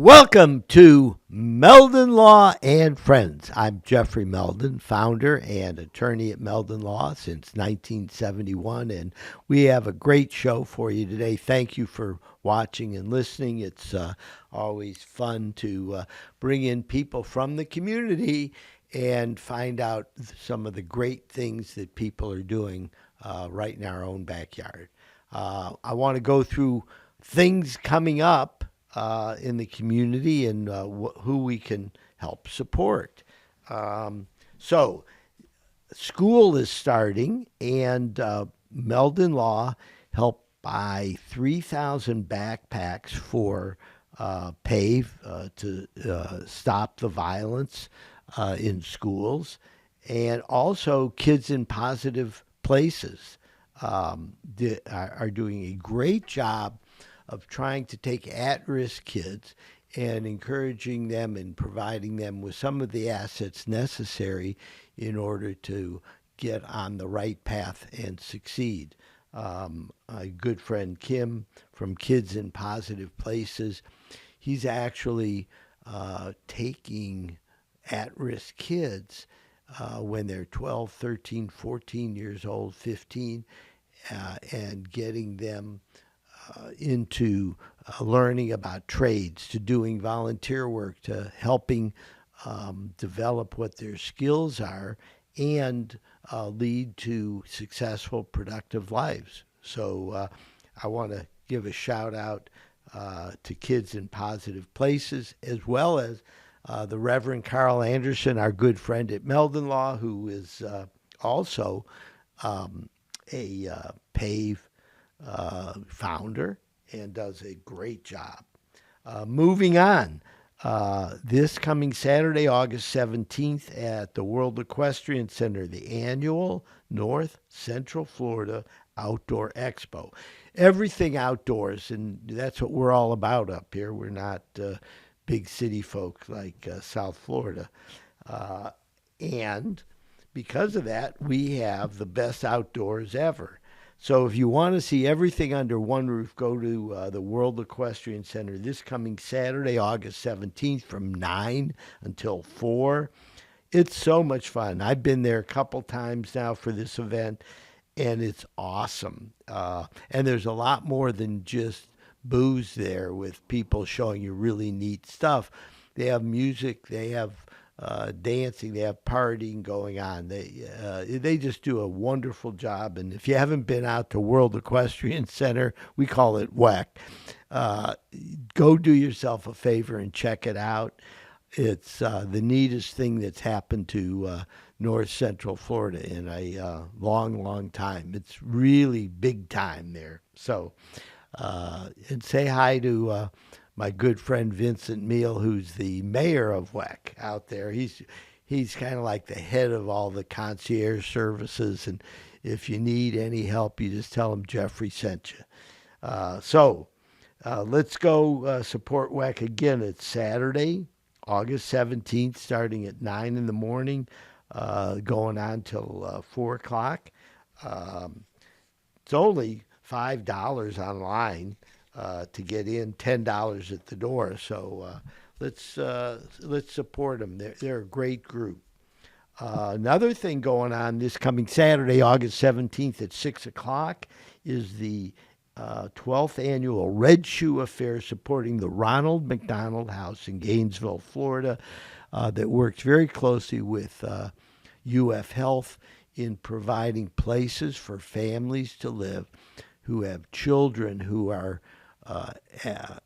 Welcome to Meldon Law and Friends. I'm Jeffrey Meldon, founder and attorney at Meldon Law since 1971, and we have a great show for you today. Thank you for watching and listening. It's always fun to bring in people from the community and find out some of the great things that people are doing right in our own backyard. I want to go through things coming up in the community and who we can help support. So, school is starting, and Meldon Law helped buy 3,000 backpacks for PAVE to stop the violence in schools, and also Kids in Positive Places are doing a great job of trying to take at-risk kids and encouraging them and providing them with some of the assets necessary in order to get on the right path and succeed. A good friend, Kim, from Kids in Positive Places, he's actually taking at-risk kids when they're 12, 13, 14 years old, 15, and getting them into learning about trades, to doing volunteer work, to helping develop what their skills are and lead to successful, productive lives. So I want to give a shout out to Kids in Positive Places, as well as the Reverend Carl Anderson, our good friend at Meldon Law, who is also a PAVE founder and does a great job. Moving on, this coming Saturday, August 17th at the World Equestrian Center, the annual North Central Florida Outdoor Expo. Everything outdoors, and that's what we're all about up here. We're not big city folk like South Florida. And because of that, we have the best outdoors ever. So if you want to see everything under one roof, go to the World Equestrian Center this coming Saturday, August 17th from 9 until 4. It's so much fun. I've been there a couple times now for this event, and it's awesome. And there's a lot more than just booze there with people showing you really neat stuff. They have music, they have dancing, they have partying going on. They just do a wonderful job. And if you haven't been out to World Equestrian Center, we call it WEC, go do yourself a favor and check it out. It's the neatest thing that's happened to North Central Florida in a long, long time. It's really big time there. So, and say hi to my good friend Vincent Meal, who's the mayor of WEC out there. He's kind of like the head of all the concierge services, and if you need any help, you just tell him Jeffrey sent you. So let's go support WEC again. It's Saturday, August 17th, starting at 9 in the morning, going on till 4 o'clock. It's only $5 online. To get in, $10 at the door. So let's support them. They're a great group. Another thing going on this coming Saturday, August 17th at 6 o'clock, is the 12th annual Red Shoe Affair supporting the Ronald McDonald House in Gainesville, Florida, that works very closely with UF Health in providing places for families to live who have children who are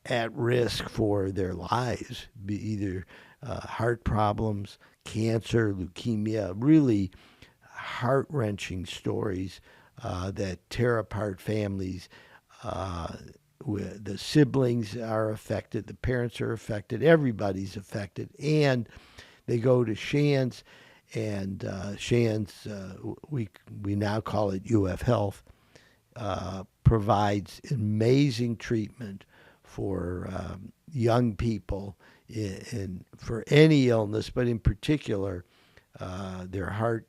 at risk for their lives, be either heart problems, cancer, leukemia, really heart-wrenching stories that tear apart families. The siblings are affected, the parents are affected, everybody's affected, and they go to Shands, and Shands, we now call it UF Health, provides amazing treatment for young people for any illness, but in particular, their heart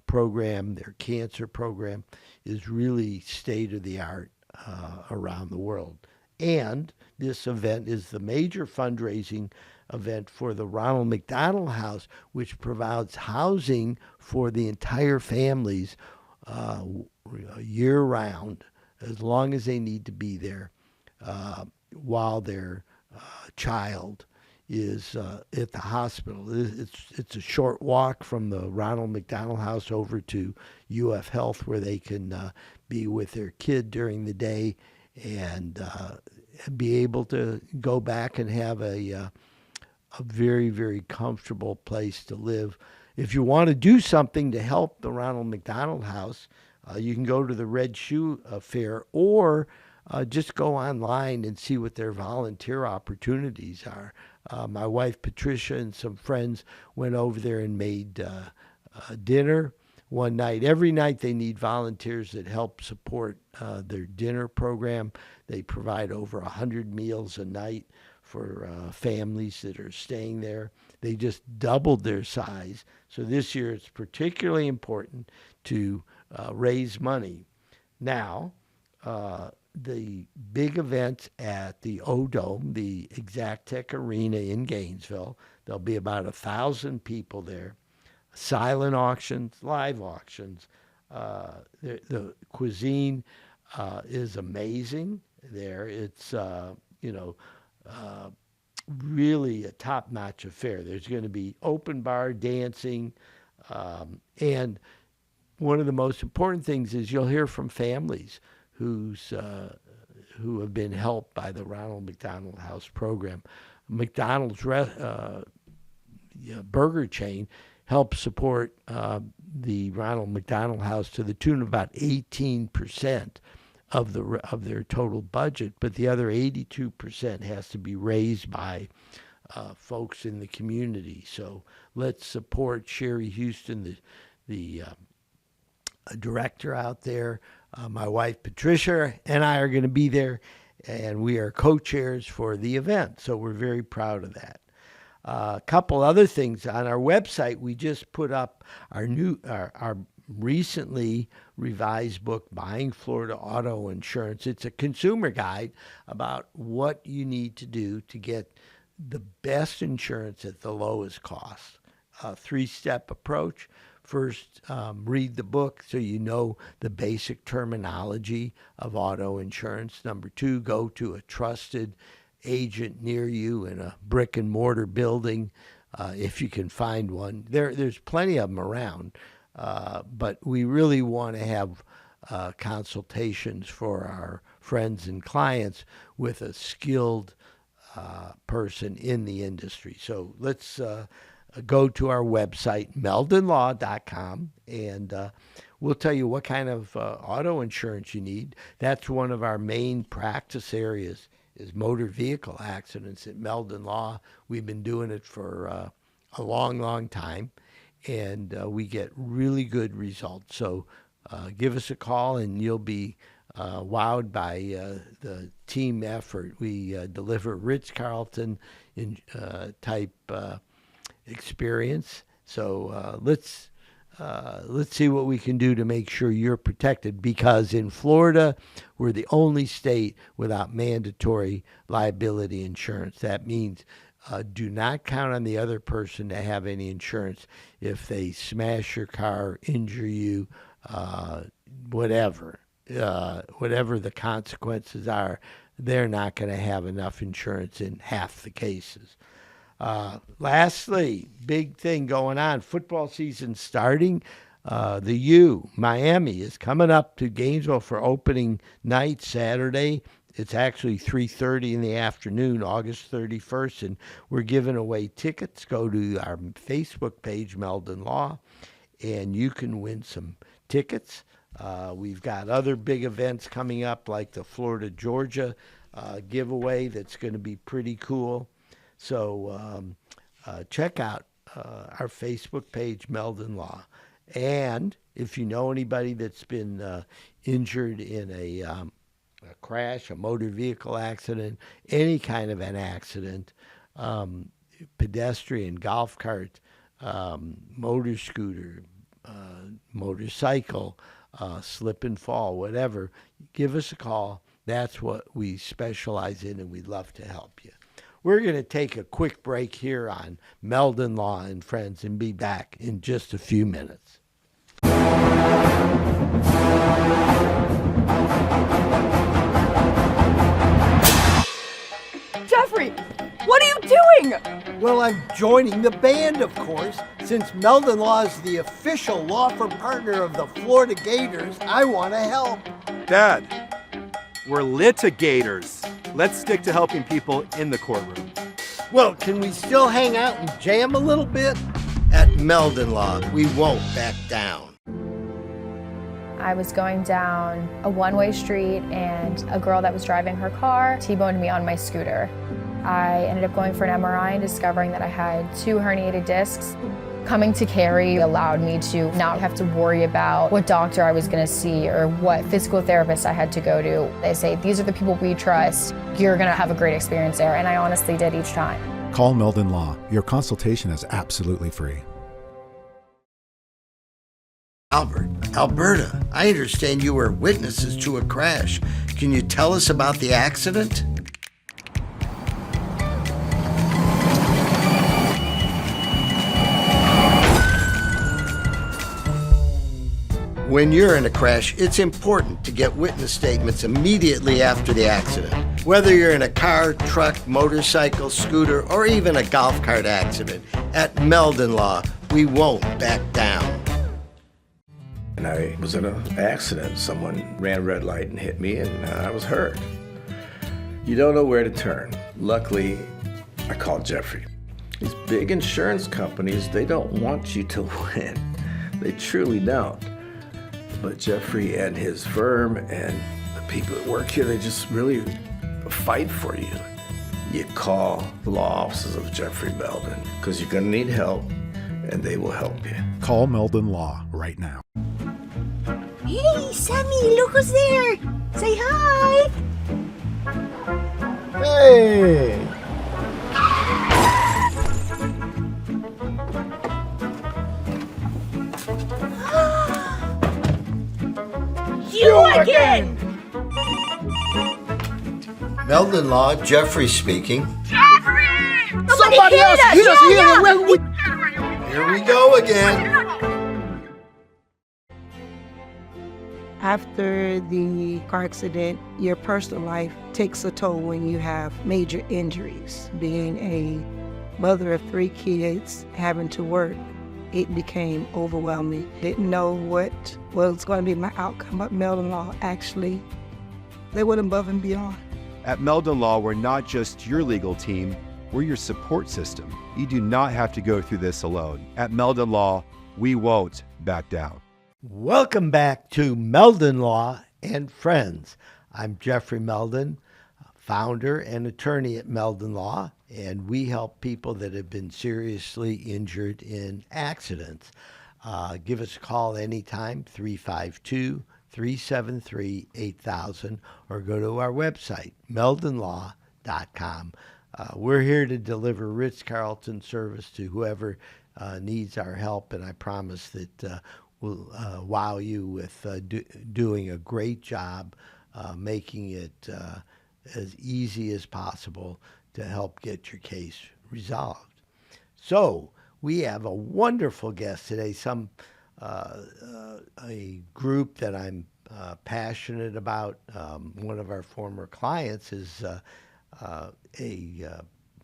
program, their cancer program is really state of the art around the world. And this event is the major fundraising event for the Ronald McDonald House, which provides housing for the entire families uh, year round, as long as they need to be there while their child is at the hospital. It's a short walk from the Ronald McDonald House over to UF Health, where they can be with their kid during the day and be able to go back and have a very, very comfortable place to live. If you want to do something to help the Ronald McDonald House, you can go to the Red Shoe Fair, or just go online and see what their volunteer opportunities are. My wife Patricia and some friends went over there and made dinner one night. Every night they need volunteers that help support their dinner program. They provide over 100 meals a night for families that are staying there. They just doubled their size. So this year it's particularly important to raise money. Now, the big events at the O-Dome, the Exactech Arena in Gainesville, there'll be about 1,000 people there. Silent auctions, live auctions. The cuisine is amazing there. It's, uh, really a top-notch affair. There's going to be open bar dancing, and one of the most important things is you'll hear from families who have been helped by the Ronald McDonald House program. McDonald's burger chain helps support the Ronald McDonald House to the tune of about 18% of their total budget, but the other 82% has to be raised by folks in the community. So let's support Sherry Houston, the director out there. My wife Patricia and I are going to be there, and we are co-chairs for the event. So we're very proud of that. A couple other things on our website. We just put up our recently revised book, Buying Florida Auto Insurance. It's a consumer guide about what you need to do to get the best insurance at the lowest cost. A three-step approach. First, read the book so you know the basic terminology of auto insurance. Number two, go to a trusted agent near you in a brick and mortar building, if you can find one. There's plenty of them around, but we really want to have consultations for our friends and clients with a skilled person in the industry. So let's go to our website, meldonlaw.com, and we'll tell you what kind of auto insurance you need. That's one of our main practice areas, is motor vehicle accidents at Meldon Law. We've been doing it for a long, long time, and we get really good results. So give us a call, and you'll be wowed by the team effort. We deliver Ritz-Carlton in type experience. So let's see what we can do to make sure you're protected, because in Florida, we're the only state without mandatory liability insurance. That means do not count on the other person to have any insurance if they smash your car, injure you, whatever the consequences are. They're not going to have enough insurance in half the cases. Lastly, big thing going on, football season starting. The U, Miami, is coming up to Gainesville for opening night Saturday. It's actually 3:30 in the afternoon, August 31st, and we're giving away tickets. Go to our Facebook page, Meldon Law, and you can win some tickets. We've got other big events coming up, like the Florida-Georgia giveaway that's going to be pretty cool. So check out our Facebook page, Meldon Law. And if you know anybody that's been injured in a crash, a motor vehicle accident, any kind of an accident, pedestrian, golf cart, motor scooter, motorcycle, slip and fall, whatever, give us a call. That's what we specialize in, and we'd love to help you. We're going to take a quick break here on Meldon Law and Friends and be back in just a few minutes. Jeffrey, what are you doing? Well, I'm joining the band, of course. Since Meldon Law is the official law firm partner of the Florida Gators, I want to help. Dad, we're litigators. Let's stick to helping people in the courtroom. Well, can we still hang out and jam a little bit? At Meldon Law, we won't back down. I was going down a one-way street and a girl that was driving her car T-boned me on my scooter. I ended up going for an MRI and discovering that I had 2 herniated discs. Coming to Chera allowed me to not have to worry about what doctor I was gonna see or what physical therapist I had to go to. They say, these are the people we trust. You're gonna have a great experience there, and I honestly did each time. Call Meldon Law. Your consultation is absolutely free. Alberta, I understand you were witnesses to a crash. Can you tell us about the accident? When you're in a crash, it's important to get witness statements immediately after the accident. Whether you're in a car, truck, motorcycle, scooter, or even a golf cart accident, at Meldon Law, we won't back down. And I was in an accident. Someone ran a red light and hit me, and I was hurt. You don't know where to turn. Luckily, I called Jeffrey. These big insurance companies, they don't want you to win. They truly don't. But Jeffrey and his firm and the people that work here, they just really fight for you. You call the law offices of Jeffrey Meldon, because you're going to need help, and they will help you. Call Meldon Law right now. Hey, Sammy, look who's there. Say hi. Hey! You again! Meldon Law, Jeffrey speaking. Jeffrey! Somebody else hit us here. Yeah. Here we go again. After the car accident, your personal life takes a toll when you have major injuries. Being a mother of 3 kids, having to work, it became overwhelming. Didn't know what was going to be my outcome, but Meldon Law actually, they went above and beyond. At Meldon Law, we're not just your legal team, we're your support system. You do not have to go through this alone. At Meldon Law, we won't back down. Welcome back to Meldon Law and Friends. I'm Jeffrey Meldon, founder and attorney at Meldon Law, and we help people that have been seriously injured in accidents. Give us a call anytime, 352-373-8000, or go to our website, meldonlaw.com. We're here to deliver Ritz-Carlton service to whoever needs our help, and I promise that we'll wow you with doing a great job, making it as easy as possible to help get your case resolved. So we have a wonderful guest today, a group that I'm passionate about. One of our former clients is a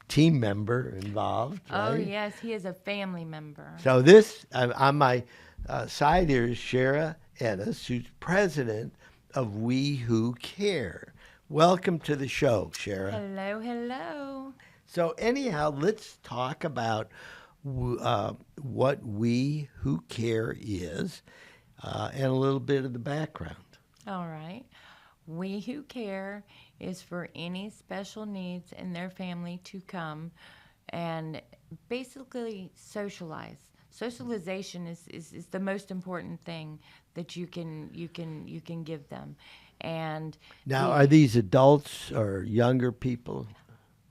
team member involved, right? Oh, yes, he is a family member. So this, on my side here is Chera Ennis, who's president of We Who Care. Welcome to the show, Chera. Hello, hello. So anyhow, let's talk about what We Who Care is and a little bit of the background. All right. We Who Care is for any special needs in their family to come and basically socialize. Socialization is the most important thing that you can give them. And now, are these adults or younger people?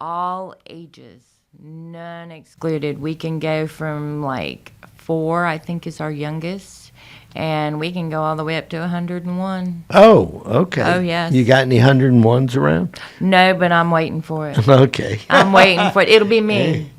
All ages, none excluded. We can go from like 4, I think is our youngest, and we can go all the way up to 101. Oh, okay. Oh, yes. You got any 101s around? No, but I'm waiting for it. Okay. I'm waiting for it. It'll be me.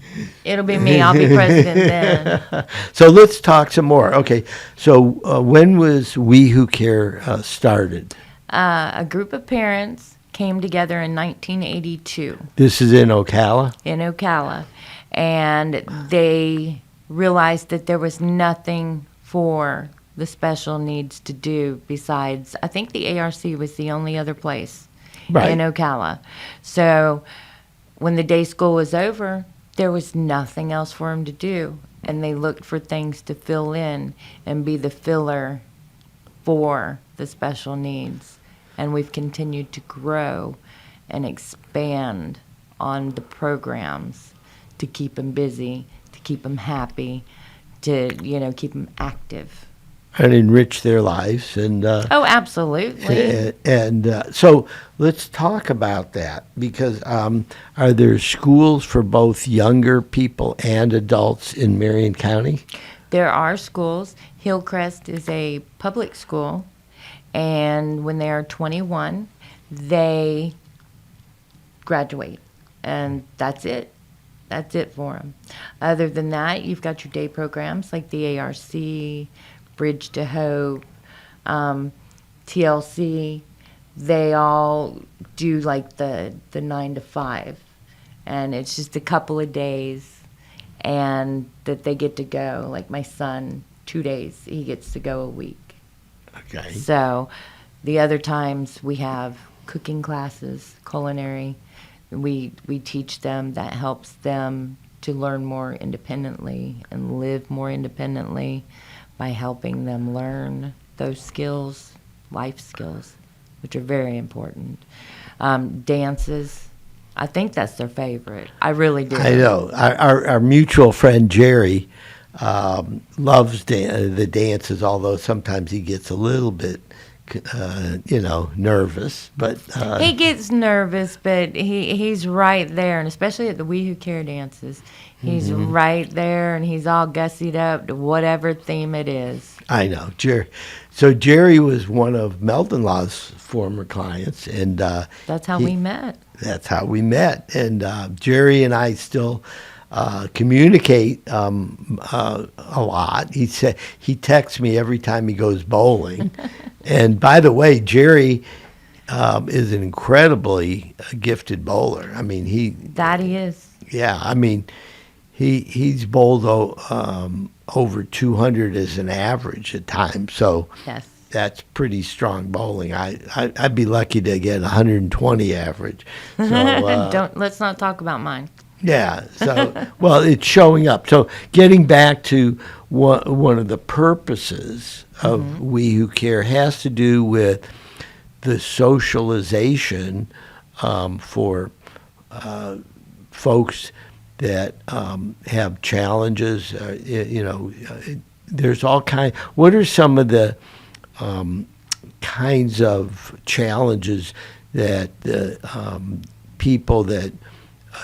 It'll be me. I'll be president then. So let's talk some more. Okay. So when was We Who Care started? A group of parents came together in 1982 This is in Ocala? in Ocala, and they realized that there was nothing for the special needs to do besides, I think the ARC was the only other place Right. in Ocala. So when the day school was over, there was nothing else for them to do, and they looked for things to fill in and be the filler for the special needs. And we've continued to grow and expand on the programs to keep them busy, to keep them happy, to, keep them active. And enrich their lives. And Oh, absolutely. so let's talk about that, because are there schools for both younger people and adults in Marion County? There are schools. Hillcrest is a public school, and when they are 21, they graduate, and that's it. That's it for them. Other than that, you've got your day programs like the ARC, Bridge to Hope, TLC. They all do like the 9 to 5, and it's just a couple of days, and that they get to go. Like my son, 2 days, he gets to go a week. Okay. So the other times we have cooking classes, culinary. We teach them. That helps them to learn more independently and live more independently by helping them learn those skills, life skills, which are very important. Dances, I think that's their favorite. I really do. I know. Our mutual friend Jerry loves the dances, although sometimes he gets a little bit, nervous. But He gets nervous, but he's right there, and especially at the We Who Care dances, he's right there, and he's all gussied up to whatever theme it is. I know, Jerry. So Jerry was one of Meldon Law's former clients, and That's how we met. That's how we met. And Jerry and I still communicate a lot. He texts me every time he goes bowling. And by the way, Jerry is an incredibly gifted bowler. I mean, he is. Yeah, I mean, he's bowled over 200 as an average at times. So Yes. that's pretty strong bowling. I'd be lucky to get 120 average. So, Let's not talk about mine. yeah. So, well, it's showing up. So, getting back to one of the purposes of We Who Care has to do with the socialization for folks that have challenges. There's all kinds. What are some of the kinds of challenges that the people that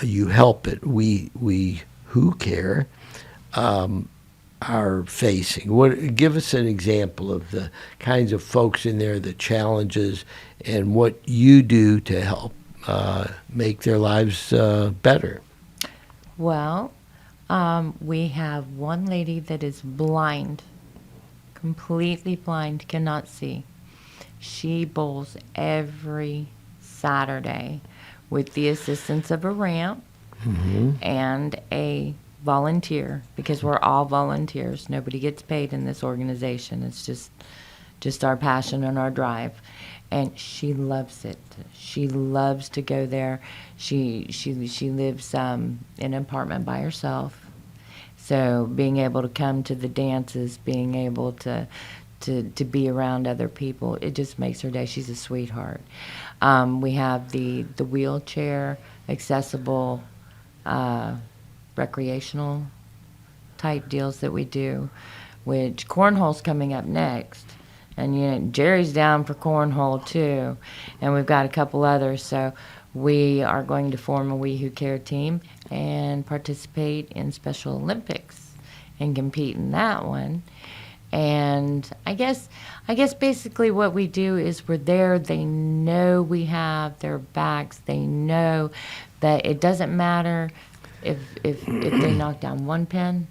you help at We Who Care are facing? Give us an example of the kinds of folks in there, the challenges, and what you do to help make their lives better. Well, we have one lady that is blind, completely blind, cannot see. She bowls every Saturday with the assistance of a ramp and a volunteer, because we're all volunteers. Nobody gets paid in this organization. It's just our passion and our drive. And she loves it. She loves to go there. She lives in an apartment by herself. So being able to come to the dances, being able to be around other people, it just makes her day. She's a sweetheart. We have the wheelchair accessible recreational type deals that we do, which cornhole's coming up next. And Jerry's down for cornhole too, and we've got a couple others. So we are going to form a We Who Care team and participate in Special Olympics and compete in that one. And I guess basically what we do is we're there. They know we have their backs. They know that it doesn't matter if they knock down one pin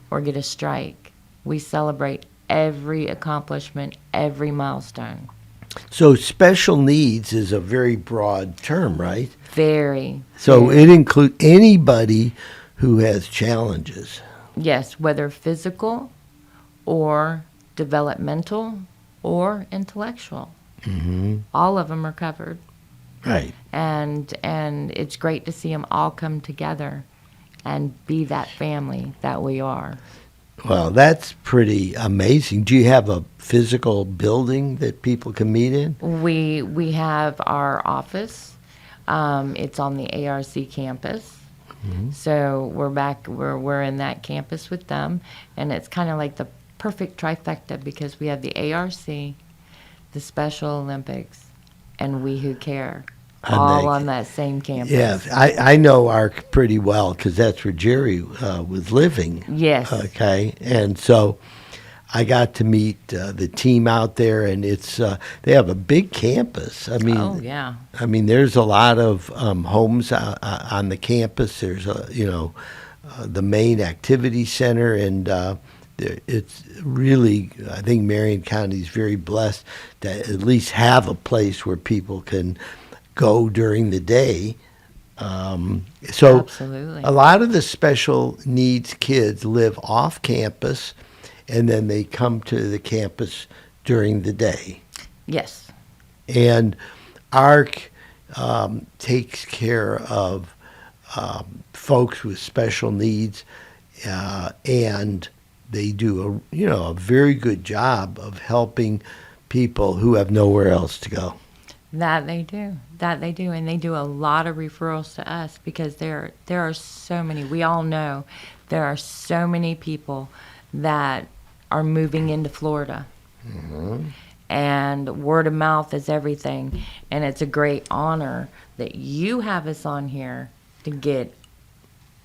or get a strike. We celebrate every accomplishment, every milestone. So special needs is a very broad term, right? Very. So it includes anybody who has challenges. Yes, whether physical or developmental or intellectual. Mm-hmm. All of them are covered. Right. And it's great to see them all come together and be that family that we are. Well, that's pretty amazing. Do you have a physical building that people can meet in? We have our office. It's on the ARC campus. Mm-hmm. So we're in that campus with them, and it's kind of like the perfect trifecta because we have the ARC, the Special Olympics, and We Who Care, all on that same campus. Yeah, I know ARC pretty well because that's where Jerry was living. Yes. Okay, and so I got to meet the team out there, and it's they have a big campus. I mean, oh yeah. I mean, there's a lot of homes on the campus. There's the main activity center, and it's really, I think Marion County is very blessed to at least have a place where people can go during the day. So Absolutely. a lot of the special needs kids live off campus, and then they come to the campus during the day. Yes. And ARC takes care of folks with special needs, and they do a very good job of helping people who have nowhere else to go. That they do, and they do a lot of referrals to us because there are so many. We all know there are so many people that are moving into Florida, mm-hmm. and word of mouth is everything. And it's a great honor that you have us on here to get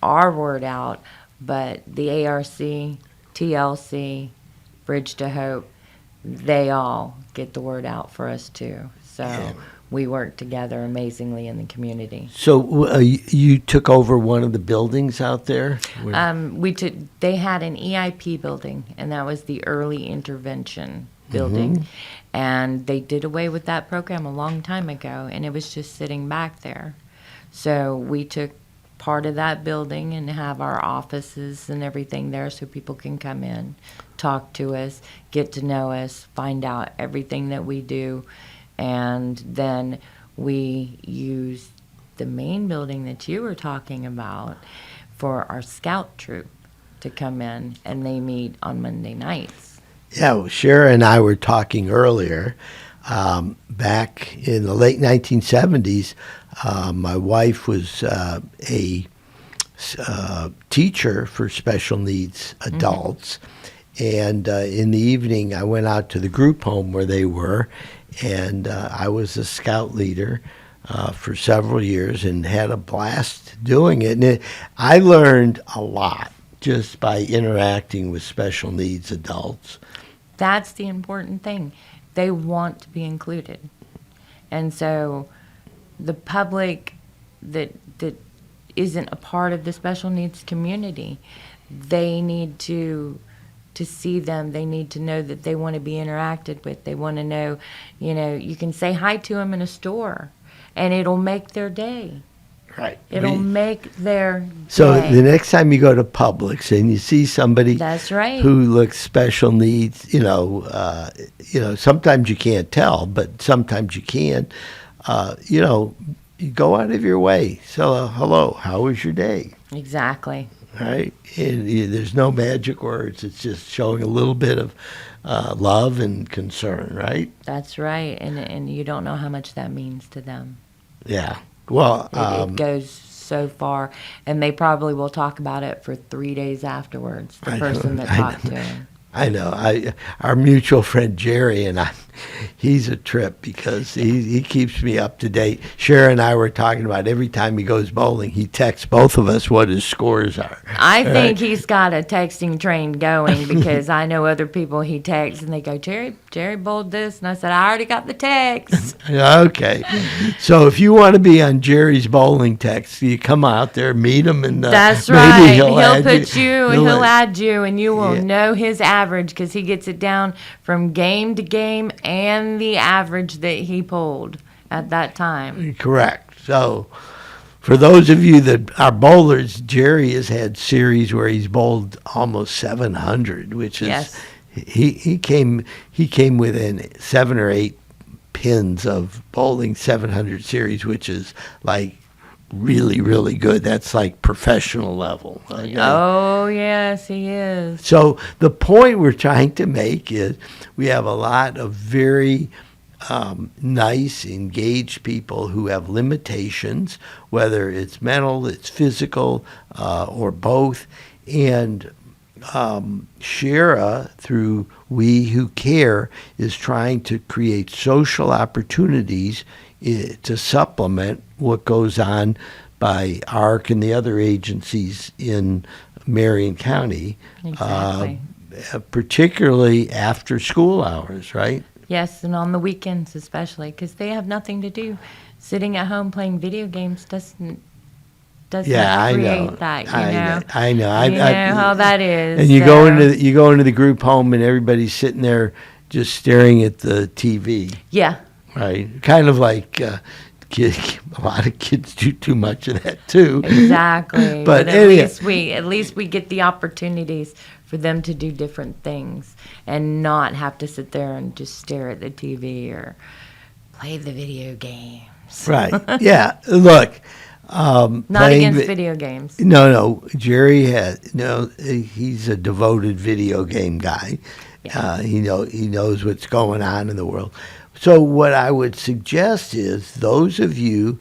our word out. But the ARC, TLC, Bridge to Hope, they all get the word out for us too. So we work together amazingly in the community. So you took over one of the buildings out there? They had an EIP building, and that was the early intervention building. Mm-hmm. And they did away with that program a long time ago, and it was just sitting back there. So we took part of that building and have our offices and everything there so people can come in, talk to us, get to know us, find out everything that we do. And then we use the main building that you were talking about for our scout troop to come in, and they meet on Monday nights. Yeah, well, Chera and I were talking earlier. Back in the late 1970s, my wife was a teacher for special needs adults. Mm-hmm. And in the evening, I went out to the group home where they were, and I was a scout leader for several years and had a blast doing it. And I learned a lot just by interacting with special needs adults. That's the important thing. They want to be included. And so the public that isn't a part of the special needs community, they need to see them. They need to know that they want to be interacted with. They want to know, you can say hi to them in a store, and it'll make their day. Right. It'll make their day. So the next time you go to Publix and you see somebody that's right. who looks special needs, sometimes you can't tell, but sometimes you can. You go out of your way. So, hello, how was your day? Exactly. Right? And there's no magic words. It's just showing a little bit of love and concern, right? That's right. And you don't know how much that means to them. Yeah. Well, it goes so far, and they probably will talk about it for 3 days afterwards, the person that talked to them. I know. Our mutual friend Jerry and I, he's a trip because he keeps me up to date. Chera and I were talking about every time he goes bowling, he texts both of us what his scores are. I think he's got a texting train going because I know other people he texts and they go, Jerry bowled this. And I said, I already got the text. Okay. So if you want to be on Jerry's bowling text, you come out there, meet him, and That's maybe right. he'll add you, and you will know his average because he gets it down from game to game and the average that he pulled at that time. Correct. So for those of you that are bowlers, Jerry has had series where he's bowled almost 700, which is Yes. he came within 7 or 8 pins of bowling 700 series, which is like really, really good. That's like professional level. Okay? Oh, yes, he is. So the point we're trying to make is we have a lot of very nice, engaged people who have limitations, whether it's mental, it's physical, or both. And Chera, through We Who Care, is trying to create social opportunities to supplement what goes on by ARC and the other agencies in Marion County, Exactly. particularly after school hours, right? Yes, and on the weekends especially because they have nothing to do. Sitting at home playing video games doesn't I create know. that, you I know. I know. You know how that is. And you so. go into the group home and everybody's sitting there just staring at the TV, Yeah. right? Kind of like a lot of kids do too much of that too. Exactly. But at least we get the opportunities for them to do different things and not have to sit there and just stare at the TV or play the video games. Right. Yeah. Look. Not against video games. No. Jerry he's a devoted video game guy. Yeah. He knows what's going on in the world. So what I would suggest is those of you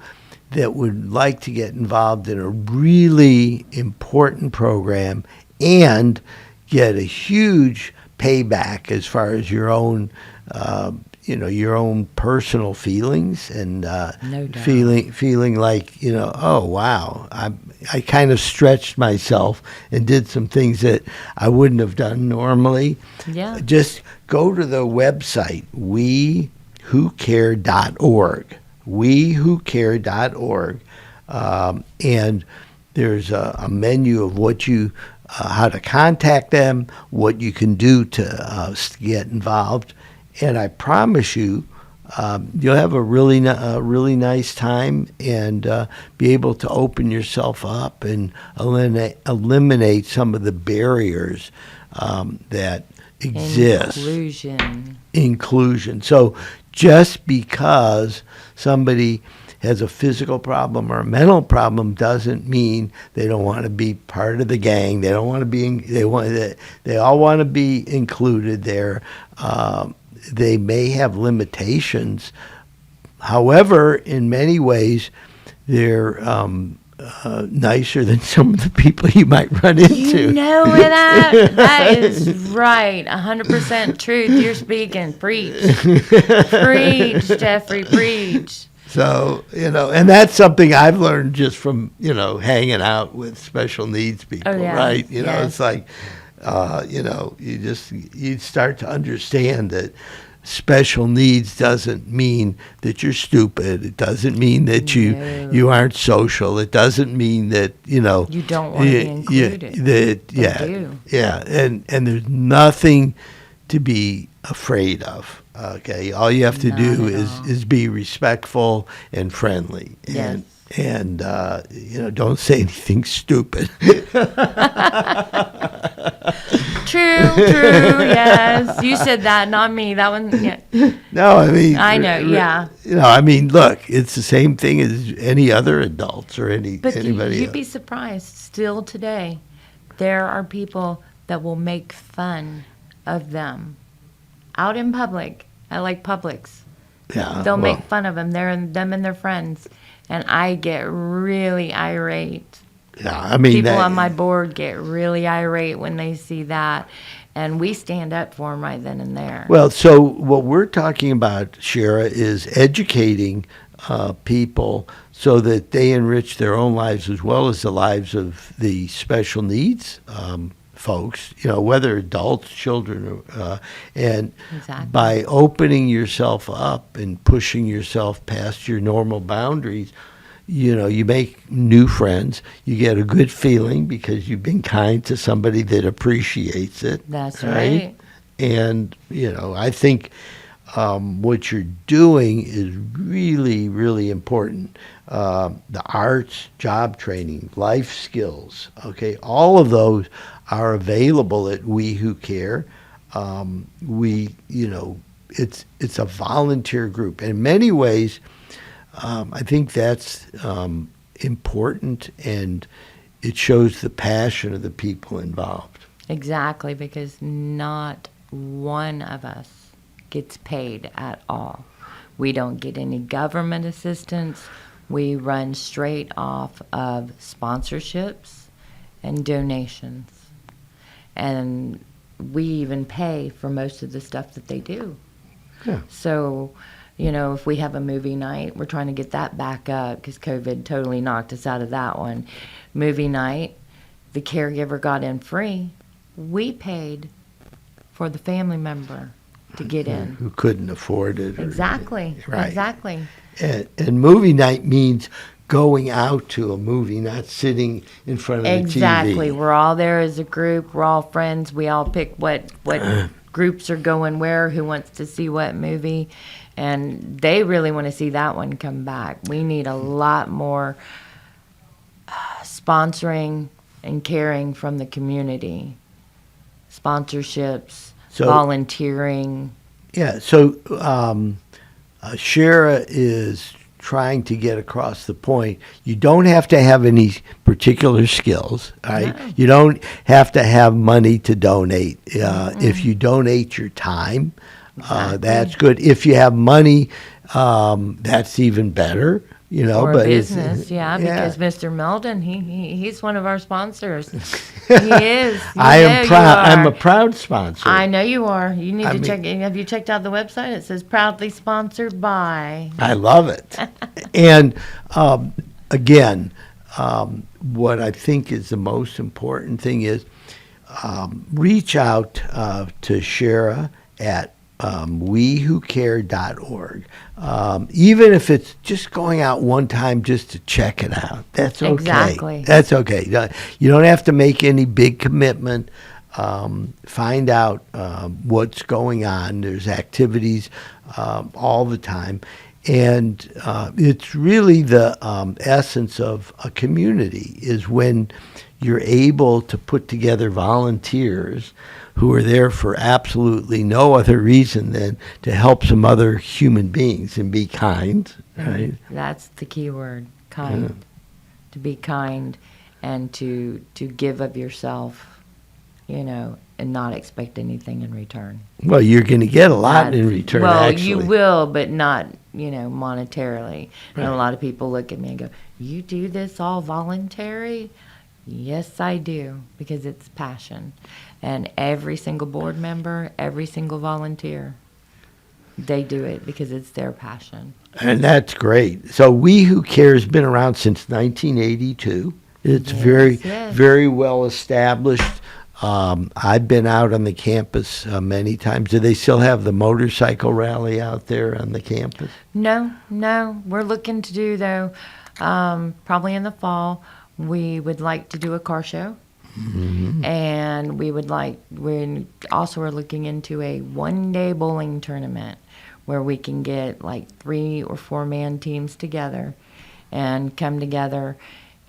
that would like to get involved in a really important program and get a huge payback as far as your own your own personal feelings and No doubt. feeling like, oh wow, I kind of stretched myself and did some things that I wouldn't have done normally. Yeah. Just go to the website wewhocare.org. wewhocare.org, and there's a menu of what you how to contact them, what you can do to get involved. And I promise you, you'll have a really nice time and be able to open yourself up and eliminate some of the barriers that exist. Inclusion. So just because somebody has a physical problem or a mental problem doesn't mean they don't want to be part of the gang. They don't want to be. They all want to be included there. They may have limitations. However, in many ways, they're nicer than some of the people you might run into. You know that? That is right. 100% truth. You're speaking. Preach. Preach, Jeffrey. Preach. So, and that's something I've learned just from, hanging out with special needs people, right? It's like, you start to understand that special needs doesn't mean that you're stupid. It doesn't mean that you aren't social. It doesn't mean that, you don't want to be included. Yeah. And there's nothing to be afraid of. Okay, all you have to do is be respectful and friendly, and don't say anything stupid. True. Yes, you said that, not me. That one. Yeah. No, I mean. I know. Yeah. Look, it's the same thing as any other adults or anybody. You'd be surprised. Still today, there are people that will make fun of them out in public. I like Publix. Yeah, They'll make fun of them. Them and their friends, and I get really irate. Yeah, I mean, People that- on my board get really irate when they see that, and we stand up for them right then and there. Well, so what we're talking about, Chera, is educating people so that they enrich their own lives as well as the lives of the special needs folks, whether adults, children, and Exactly. by opening yourself up and pushing yourself past your normal boundaries, you make new friends. You get a good feeling because you've been kind to somebody that appreciates it. That's right. And, I think what you're doing is really, really important. The arts, job training, life skills, okay, all of those are available at We Who Care. It's a volunteer group. In many ways, I think that's important, and it shows the passion of the people involved. Exactly, because not one of us gets paid at all. We don't get any government assistance. We run straight off of sponsorships and donations. And we even pay for most of the stuff that they do. Yeah. So, if we have a movie night, we're trying to get that back up because COVID totally knocked us out of that one. Movie night, the caregiver got in free. We paid for the family member to get in. Who couldn't afford it. Exactly. Right. Exactly. And movie night means going out to a movie, not sitting in front of the Exactly. TV. We're all there as a group. We're all friends. We all pick what groups are going where, who wants to see what movie. And they really want to see that one come back. We need a lot more sponsoring and caring from the community. Sponsorships, volunteering. Yeah, so Chera is trying to get across the point. You don't have to have any particular skills, right? No. You don't have to have money to donate. If you donate your time, that's good. If you have money, that's even better. Or but a business, because Mr. Meldon, he's one of our sponsors. He is. I am proud. You are. I'm a proud sponsor. I know you are. You need to check. Have you checked out the website? It says proudly sponsored by. I love it. And again, what I think is the most important thing is reach out to Chera at wewhocare.org. Even if it's just going out one time just to check it out, that's okay. Exactly. That's okay. You don't have to make any big commitment. Find out what's going on. There's activities all the time. And it's really the essence of a community is when you're able to put together volunteers who are there for absolutely no other reason than to help some other human beings and be kind. Right? That's the key word, kind. Yeah. To be kind and to give of yourself, and not expect anything in return. Well, you're going to get a lot in return, well, actually. you will, but not, monetarily. And a lot of people look at me and go, "You do this all voluntary?" Yes, I do, because it's passion. And every single board member, every single volunteer, they do it because it's their passion. And that's great. So We Who Care has been around since 1982. It's very well established. I've been out on the campus many times. Do they still have the motorcycle rally out there on the campus? No. We're looking to do, though, probably in the fall, we would like to do a car show. Mm-hmm. And we also are looking into a one-day bowling tournament where we can get like 3 or 4 man teams together and come together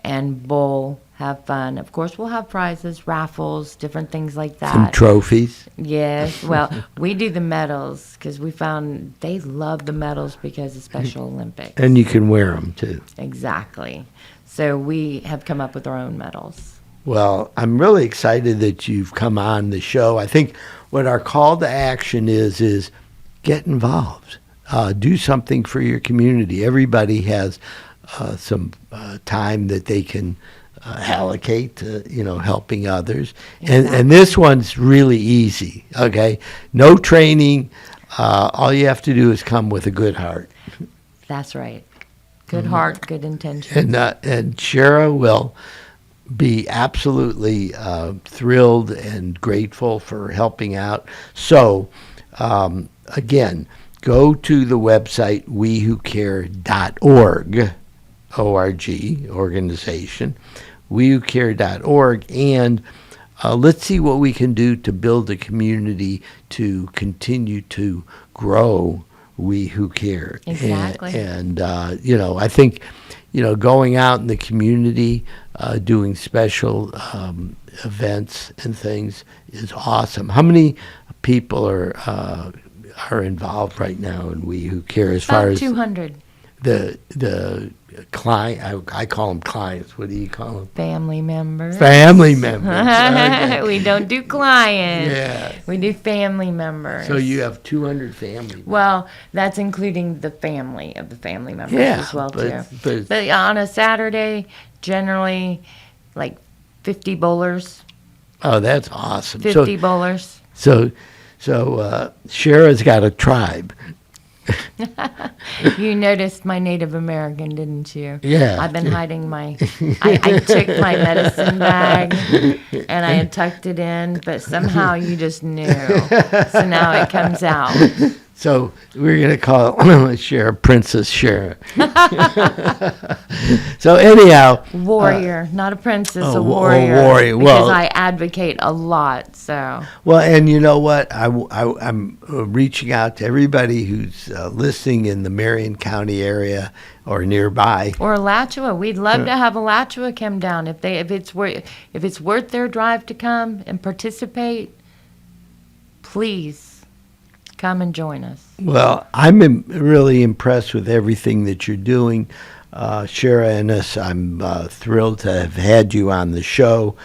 and bowl, have fun. Of course, we'll have prizes, raffles, different things like that. Some trophies. Yes. Well, we do the medals because we found they love the medals because of Special Olympics. And you can wear them, too. Exactly. So we have come up with our own medals. Well, I'm really excited that you've come on the show. I think what our call to action is get involved. Do something for your community. Everybody has some time that they can allocate to, helping others. And this one's really easy, okay? No training. All you have to do is come with a good heart. That's right. Good heart, good intention. And Chera will be absolutely thrilled and grateful for helping out. So, again, go to the website wewhocare.org, O-R-G, organization, wewhocare.org, and let's see what we can do to build a community to continue to grow We Who Care. Exactly. And I think, going out in the community, doing special events and things is awesome. How many people are involved right now in We Who Care as far About as 200. the client? I call them clients. What do you call them? Family members. Family members. Okay. We don't do clients. Yeah. We do family members. So you have 200 family members. Well, that's including the family of the family members as well, too. But on a Saturday, generally, like 50 bowlers. oh, that's awesome. 50 bowlers. So Chera's got a tribe. You noticed my Native American, didn't you? Yeah. I've been hiding my... I took my medicine bag, and I had tucked it in, but somehow you just knew. So now it comes out. So we're going to call Chera Princess Chera. So anyhow. Warrior, not a princess, a warrior. warrior. Because Well, I advocate a lot, so... Well, and you know what? I'm reaching out to everybody who's listening in the Marion County area or nearby. Or Alachua. We'd love to have Alachua come down if it's worth their drive to come and participate. Please come and join us. Well, I'm really impressed with everything that you're doing. Chera, Ennis, I'm thrilled to have had you on the show.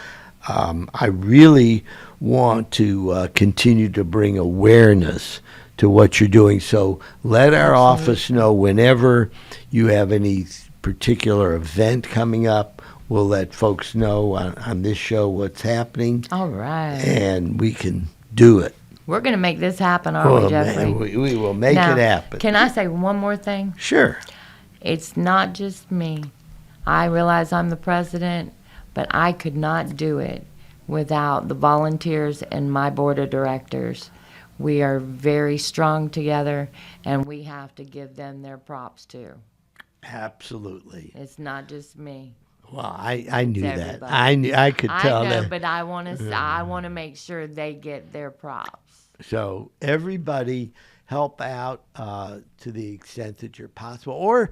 I really want to continue to bring awareness to what you're doing. So let our office know whenever you have any particular event coming up. We'll let folks know on this show what's happening. All right. And we can do it. We're going to make this happen, aren't we, Jeffrey? Man, we will make Now, it happen. Can I say one more thing? Sure. It's not just me. I realize I'm the president, but I could not do it without the volunteers and my board of directors. We are very strong together, and we have to give them their props, too. Absolutely. It's not just me. Well, I knew that. everybody. I could tell I know, that. but I want to make sure they get their props. So everybody help out to the extent that you're possible. Or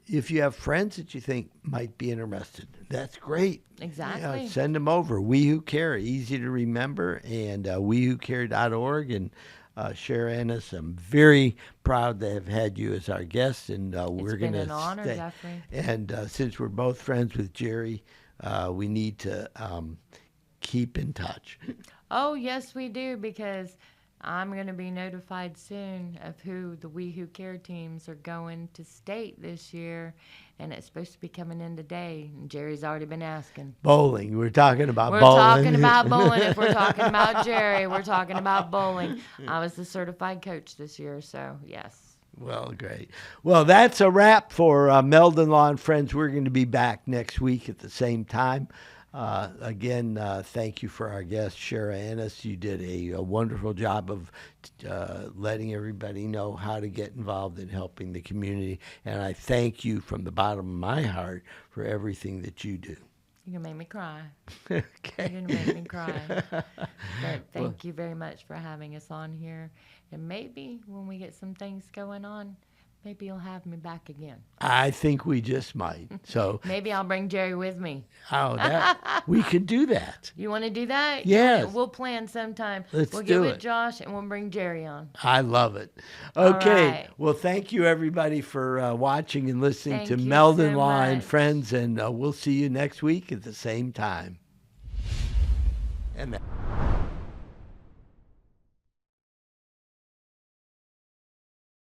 if you have friends that you think might be interested, that's great. Exactly. Send them over. We Who Care, easy to remember, and wewhocare.org. And Chera, Ennis, I'm very proud to have had you as our guest, and we're going to an honor, stay. Jeffrey. And since we're both friends with Jerry, we need to keep in touch. Oh, yes, we do, because I'm going to be notified soon of who the We Who Care teams are going to state this year, and it's supposed to be coming in today, and Jerry's already been asking. Bowling. We're talking about We're bowling. talking about bowling. If we're talking about Jerry, we're talking about bowling. I was the certified coach this year, so yes. Well, great. Well, that's a wrap for Meldon Law and Friends. We're going to be back next week at the same time. Again, thank you for our guest, Chera Ennis. You did a wonderful job of letting everybody know how to get involved in helping the community. And I thank you from the bottom of my heart for everything that you do. You're going to make me cry. Okay. You're going to make me cry. But thank you very much for having us on here. And maybe when we get some things going on, maybe you'll have me back again. I think we just might. So maybe I'll bring Jerry with me. We could do that. You want to do that? Yes. We'll plan sometime. We'll give do it it. Josh, and we'll bring Jerry on. I love it. Okay. right. Well, thank you, everybody, for watching and listening Thank to you Meldon so Law and much. Friends, and we'll see you next week at the same time. And that.